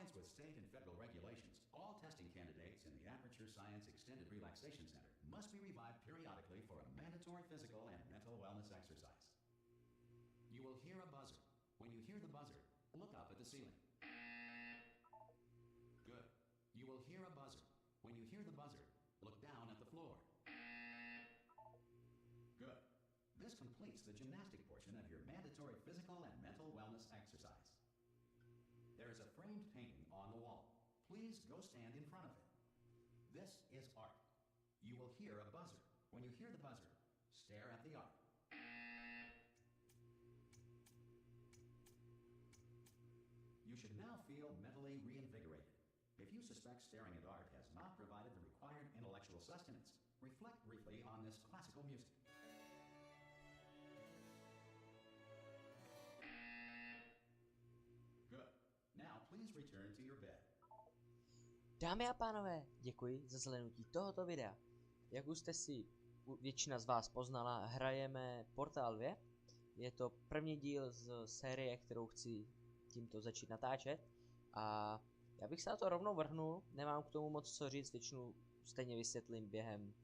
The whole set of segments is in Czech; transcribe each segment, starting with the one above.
compliance with state and federal regulations, all testing candidates in the Aperture Science Extended Relaxation Center must be revived periodically for a mandatory physical and mental wellness exercise. You will hear a buzzer. When you hear the buzzer, look up at the ceiling. Good. You will hear a buzzer. When you hear the buzzer, look down at the floor. Good. This completes the gymnastic portion of your mandatory physical and mental wellness exercise. There is a framed painting on the wall. Please go stand in front of it. This is art. You will hear a buzzer. When you hear the buzzer, stare at the art. You should now feel mentally reinvigorated. If you suspect staring at art has not provided the required intellectual sustenance, reflect briefly on this classical music. Good. Now please return to your bed. Dámy a pánové, děkuji za zhlédnutí tohoto videa. Jak už jste si většina z vás poznala, hrajeme Portal 2. Je to první díl z série, kterou chci tímto začít natáčet. A já bych se na to rovnou vrhnul, nemám k tomu moc co říct, většinu stejně vysvětlím během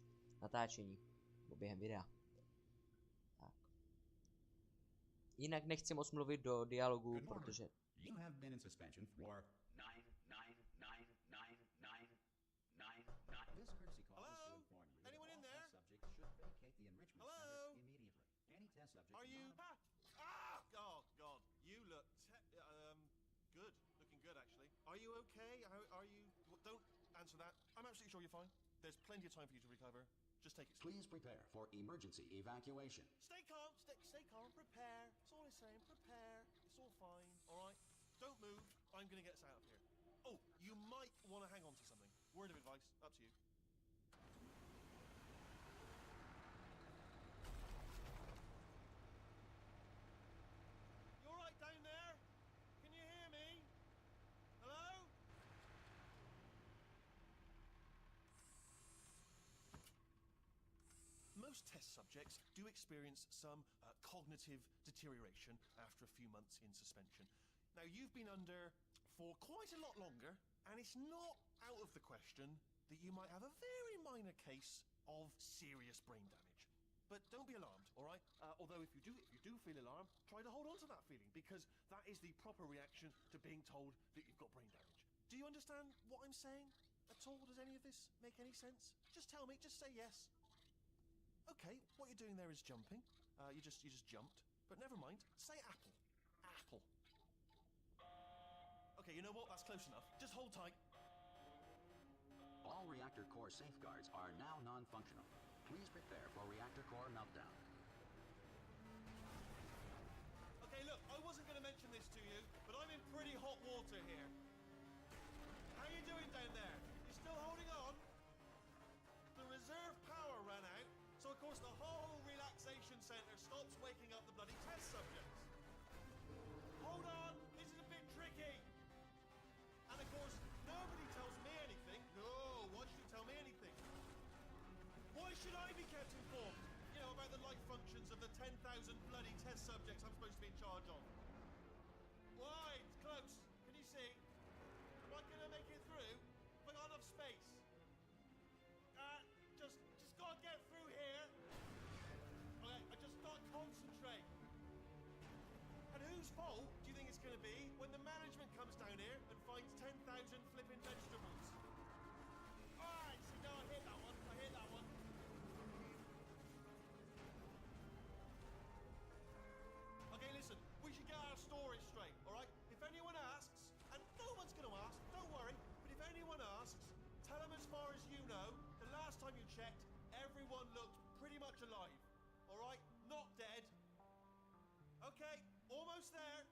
natáčení, nebo během videa. Tak. Jinak nechci moc mluvit do dialogu, protože... You have been in suspension for 9999999. This courtesy call is to inform you that all test subjects should vacate the enrichment center immediately. Any test subject. Are you? Ah! Oh God! You look good. Looking good, actually. Are you okay? Are you? Don't answer that. I'm absolutely sure you're fine. There's plenty of time for you to recover. Just take it slow. Please prepare for emergency evacuation. Stay calm. Stay calm. Prepare. That's all I'm saying. Prepare. It's all fine. All right. Don't move. I'm gonna get us out of here. Oh, you might want to hang on to something. Word of advice. Up to you. You all right down there? Can you hear me? Hello? Most test subjects do experience some cognitive deterioration after a few months in suspension. Now, you've been under for quite a lot longer, and it's not out of the question that you might have a very minor case of serious brain damage. But don't be alarmed, all right? Although if you do feel alarmed, try to hold on to that feeling, because that is the proper reaction to being told that you've got brain damage. Do you understand what I'm saying at all? Does any of this make any sense? Just tell me, just say yes. Okay, what you're doing there is jumping. You just jumped. But never mind. Say apple. Apple. Okay, you know what? That's close enough. Just hold tight. All reactor core safeguards are now non-functional. Please prepare for reactor core meltdown. Okay, look, I wasn't going to mention this to you, but I'm in pretty hot water here. How you doing down there? You still holding on? The reserve power ran out, so of course the whole relaxation centre stops waking up the bloody test subjects. Hold on, this is a bit tricky. And of course, nobody tells me anything. No, why should you tell me anything? Why should I be kept informed? You know, about the life functions of the 10,000 bloody test subjects I'm supposed to be in charge of. Why? It's close. Can you see? Am I gonna make it through? Have I got enough space? Just gotta get through here. Okay, I just gotta concentrate. And whose fault do you think it's going to be when the management comes down here and finds 10,000 flipping vegetables? Alright, so no, I hit that one. I hit that one. Okay, listen, we should get our story straight, alright? If anyone asks, and no one's going to ask, don't worry, but if anyone asks, tell them as far as you know, the last time you checked, everyone looked pretty much alive, alright? Not dead. Okay, almost there.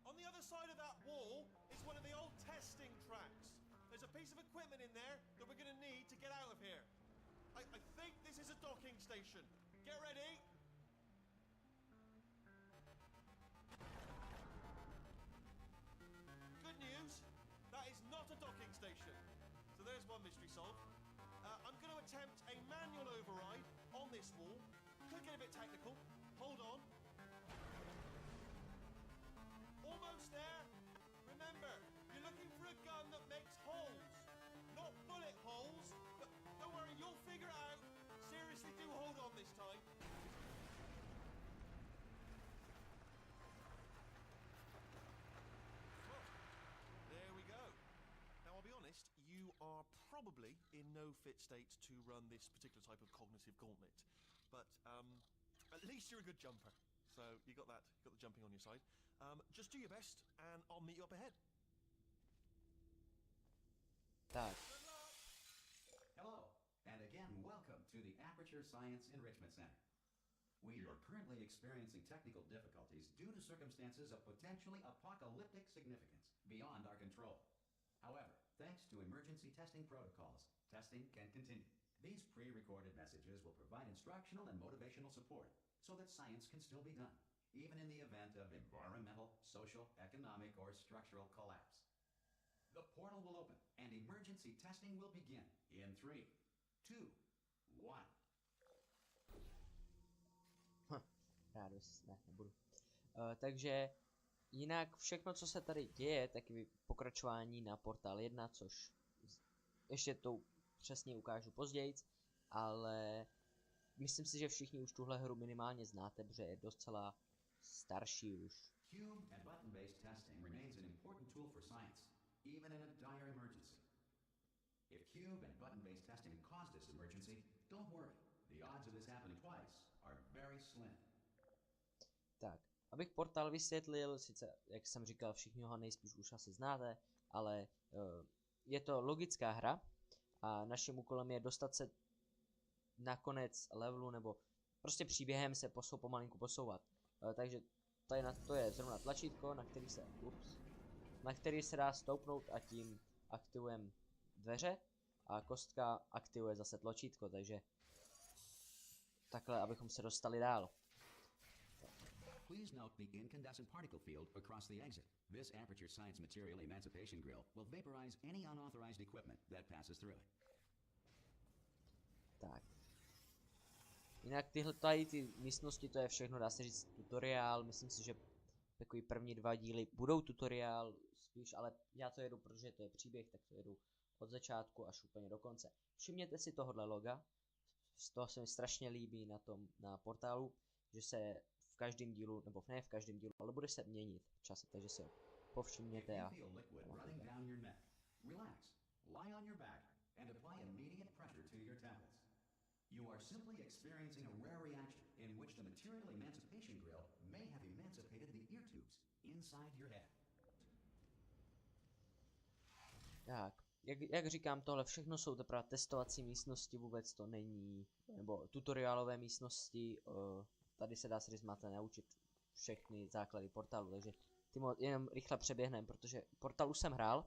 On the other side of that wall is one of the old testing tracks. There's a piece of equipment in there that we're going to need to get out of here. I think this is a docking station. Get ready. Good news, that is not a docking station. So there's one mystery solved. I'm going to attempt a manual override on this wall. Could get a bit technical. Hold on. Almost there. Remember, you're looking for probably in no fit state to run this particular type of cognitive gauntlet. But at least you're a good jumper. So you got that, you got the jumping on your side. Just do your best and I'll meet you up ahead. Tak, Hello, and again, welcome to the Aperture Science Enrichment Center. We are currently experiencing technical difficulties due to circumstances of potentially apocalyptic significance beyond our control. However, thanks to emergency testing protocols, testing can continue. These pre-recorded messages will provide instructional and motivational support so that science can still be done, even in the event of environmental, social, economic, or structural collapse. The portal will open and emergency testing will begin in 3, 2, 1. rádost, ne, nebudu. Takže jinak všechno, co se tady děje, tak je pokračování na portál 1, což ještě to přesně ukážu později, ale myslím si, že všichni už tuhle hru minimálně znáte, protože je docela starší už. Cube and button-based testing remains an important tool for science, even in a dire emergency. If cube and button-based testing caused this emergency, don't worry. The odds of this happening twice are very slim. Tak, abych portál vysvětlil, sice, jak jsem říkal, všichni ho nejspíš už asi znáte, ale je to logická hra a naším úkolem je dostat se na konec levelu, nebo prostě příběhem se pomalinku posouvat. Takže tady na to je zrovna tlačítko, na který se dá stoupnout a tím aktivujeme dveře a kostka aktivuje zase tlačítko, takže takhle, abychom se dostali dál. Please note the incandescent particle field across the exit. This Aperture Science Material Emancipation Grill will vaporize any unauthorized equipment that passes through it. Tak. Jinak tady ty místnosti, to je všechno, dá se říct tutoriál, myslím si, že takový první 2 díly budou tutoriál spíš, ale já to jedu, protože to je příběh, tak to jedu od začátku až úplně do konce. Všimněte si tohohle loga, z toho se mi strašně líbí na portálu, že se v každém dílu, nebo ne v každém dílu, ale bude se měnit v čase, takže si ho povšimněte a You are simply experiencing a rare reaction in which the material emancipation grill may have emancipated the ear tubes inside your head. Tak, jak říkám, tohle všechno jsou teprve testovací místnosti, vůbec to není, nebo tutoriálové místnosti, tady se dá se říct, máte naučit všechny základy portálu, takže tím jenom rychle přeběhneme, protože portál už jsem hrál,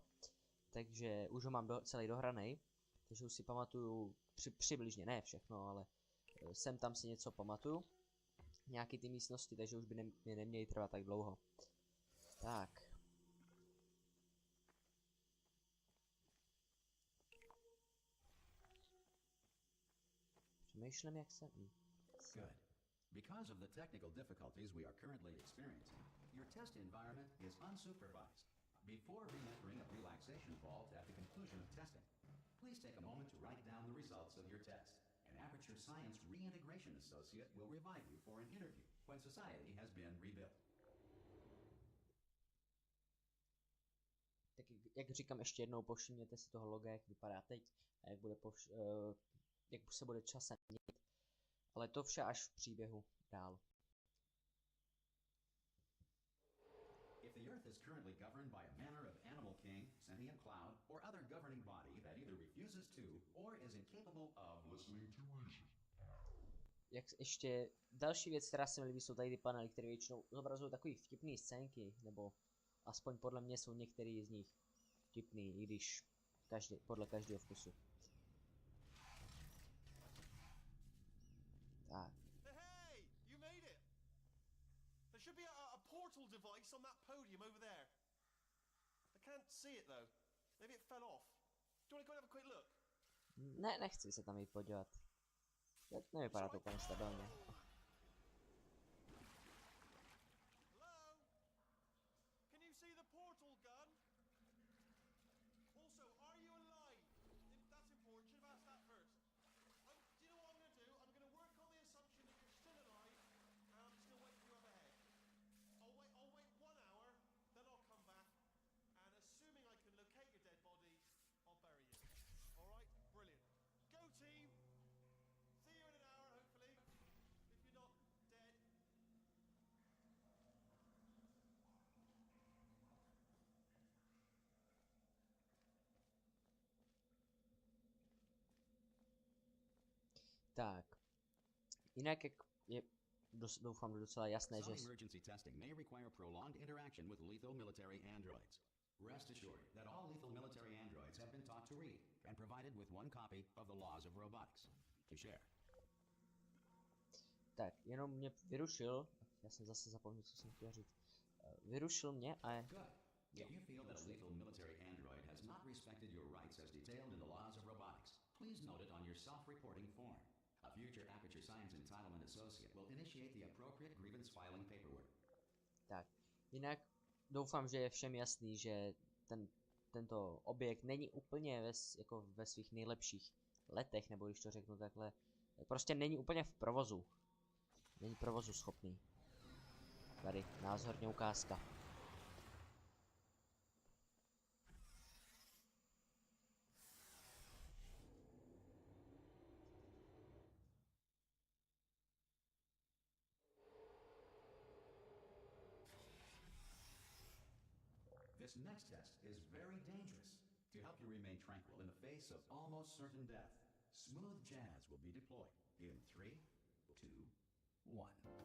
takže už ho mám celý dohranej, takže už si pamatuju přibližně, ne všechno, ale sem tam si něco pamatuju, nějaký ty místnosti, takže už by neměly trvat tak dlouho. Tak. Přemýšlím, jak se... Good. Because of the technical difficulties we are currently experiencing, your test environment is unsupervised. Before re-entering a relaxation vault at the conclusion of testing, please take a moment to write down the results of your test. An Aperture Science Reintegration Associate will revive you for an interview when society has been rebuilt. Tak jak říkám ještě jednou, povšimněte si toho loga, jak vypadá teď a jak se bude časem měnit. Ale to vše až v příběhu dál. If the Earth is currently governed by a manner of animal king, sentient cloud, or other governing body that either refuses to or is incapable of listening to reason. Jak ještě další věc, která se mi líbí, jsou tady ty panely, které většinou zobrazují takové vtipné scénky, nebo aspoň podle mě jsou některý z nich vtipný, i když podle každého vkusu. Tak. Hey, you made it. There should be a portal device on that podium over there. I can't see it though. Maybe it fell off. Do you want to go and have a quick look? Ne, nechci se tam jít podívat. Nevypadá to úplně stabilně. Hello? Can you see the portal gun? Also, are you alive? That's important. Should have asked that first. Do you know what I'm going to do? I'm going to work on the assumption that you're still alive, and I'm still waiting for you up ahead. I'll wait 1 hour, then I'll come back, and assuming I can locate your dead body, I'll bury you. All right? Tak. Jinak jak je, doufám, docela jasné, že... Some emergency testing may require prolonged interaction with lethal military androids. Rest assured that all lethal military androids have been taught to read and provided with one copy of the laws of robotics to share. Tak, jenom mě vyrušil, já jsem zase zapomněl, co jsem chtěl říct. Vyrušil mě a... Good. If you feel that a lethal military android has not respected your rights as detailed in the laws of robotics, please note it on your self-reporting form. A future Aperture Science Entitlement Associate will initiate the appropriate grievance filing paperwork. Tak, jinak doufám, že je všem jasný, že tento objekt není úplně jako ve svých nejlepších letech, nebo když to řeknu takhle, prostě není úplně v provozu. Není provozu schopný. Tady, názorně ukázka. This next test is very dangerous. To help you remain tranquil in the face of almost certain death, smooth jazz will be deployed in 3, 2, 1.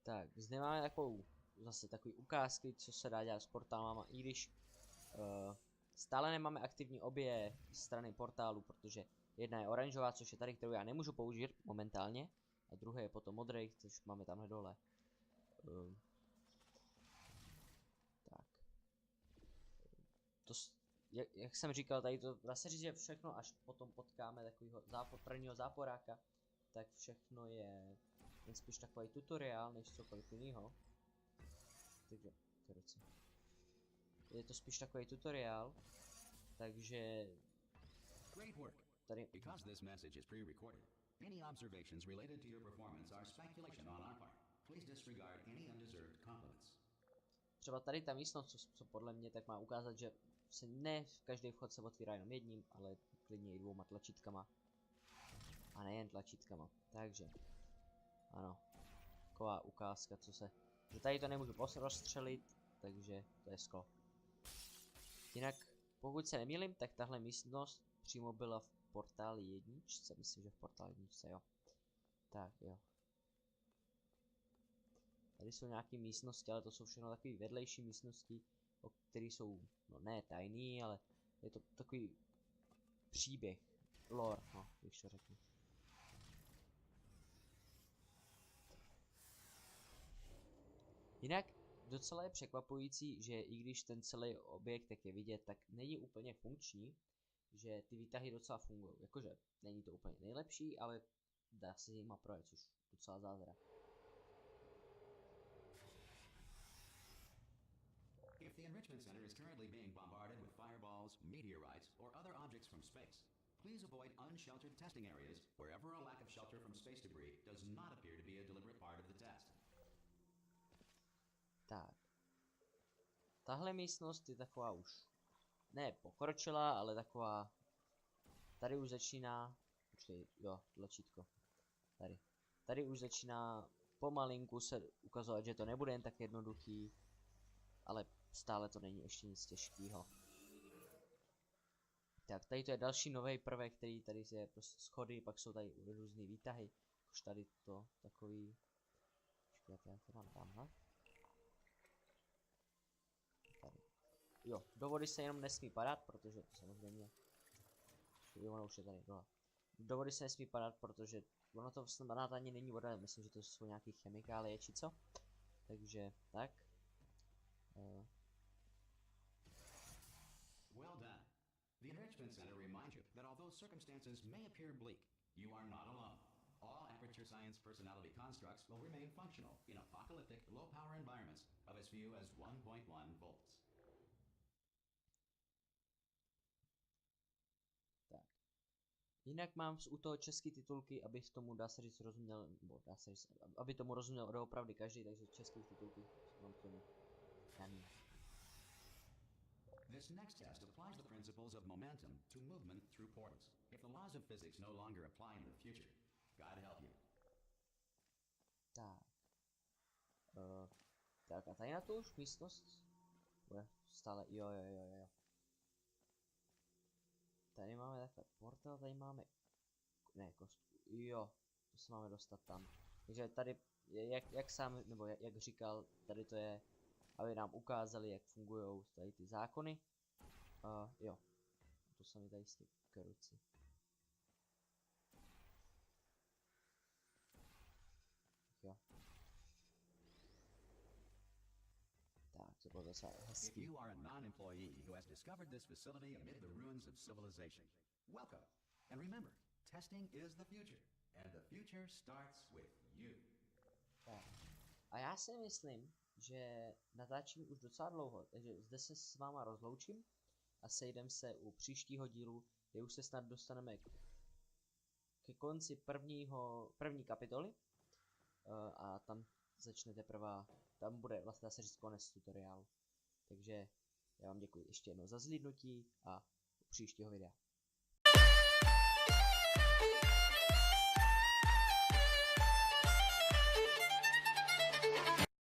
Tak, zde máme takovou, zase takový ukázky, co se dá dělat s portálama, i když stále nemáme aktivní obě strany portálu, protože jedna je oranžová, což je tady, kterou já nemůžu použít momentálně, a druhé je potom modrý, což máme tamhle dole. Tak. To, jak jsem říkal, tady to dá se říct, že všechno, až potom potkáme takového prvního záporáka, tak všechno je jen spíš takový tutoriál, než cokoliv jiného. Takže, je to spíš takový tutoriál, takže tady... Because this message is pre-recorded, any observations related to your performance are speculation on our part. Please disregard any undeserved compliments. Třeba tady ta místnost, co podle mě tak má ukázat, že se ne každý vchod se otvírá jenom jedním, ale klidně i 2 tlačítkama. A nejen tlačítkama. Takže, ano, taková ukázka, co se... Že tady to nemůžu rozstřelit, takže to je sklo. Jinak, pokud se nemýlím, tak tahle místnost přímo byla v portáli 1, myslím, že v portáli 1, jo. Tak, jo. Tady jsou nějaké místnosti, ale to jsou všechno takové vedlejší místnosti, které jsou, no ne tajný, ale je to takový příběh, lore, no, když to řeknu. Jinak docela je překvapující, že i když ten celý objekt, jak je vidět, tak není úplně funkční, že ty výtahy docela fungují. Jakože není to úplně nejlepší, ale dá se jima projet, což docela zázrak. If the Enrichment Center is currently being bombarded with fireballs, meteorites, or other objects from space, please avoid unsheltered testing areas wherever a lack of shelter from space debris does not appear to be a deliberate part of the test. Tak. Tahle místnost je taková už ne pokročilá, ale taková... Tady už začíná... Počkej, jo, tlačítko. Tady. Tady už začíná pomalinku se ukazovat, že to nebude jen tak jednoduchý, ale stále to není ještě nic těžkého. Tak, tady to je další nový prvek, který tady je prostě schody, pak jsou tady různé výtahy. Už tady to takový... Počkejte, já to mám tamhle. Tady. Jo, do vody se jenom nesmí padat, protože samozřejmě... Jo, ono už je tady dole. Do vody se nesmí padat, protože ono to snad ani není voda, myslím, že to jsou nějaké chemikálie či co. Takže, tak. Well done. The Enrichment Center reminds you that although circumstances may appear bleak, you are not alone. All Aperture Science personality constructs will remain functional in apocalyptic, low-power environments of as few as 1.1 volts. Tak. Jinak mám u toho české titulky, aby v tomu dá se říct rozuměl, nebo dá se říct, aby tomu rozuměl doopravdy každý, takže české titulky mám k tomu daný. This next test applies the principles of momentum to movement through portals. If the laws of physics no longer apply in the future, God help you. Tak. Tak a tady na tu už místnost bude stále, jo. Tady máme takhle portál, tady máme, ne, kostku, jo, to se máme dostat tam. Takže tady, jak sám, nebo jak říkal, tady to je, aby nám ukázali, jak fungují tady ty zákony. Jo, to se mi tady s tím k ruci. Jo. Tak, to bylo docela If hezký. you are a non-employee who has discovered this facility amid the ruins of civilization, welcome. And remember, testing is the future, and the future starts with you. Tak. A já si myslím, že natáčím už docela dlouho, takže zde se s váma rozloučím a sejdem se u příštího dílu, kde už se snad dostaneme ke konci první kapitoly a tam začne teprve, tam bude vlastně dá se říct konec tutoriálu. Takže já vám děkuji ještě jednou za zhlídnutí a u příštího videa.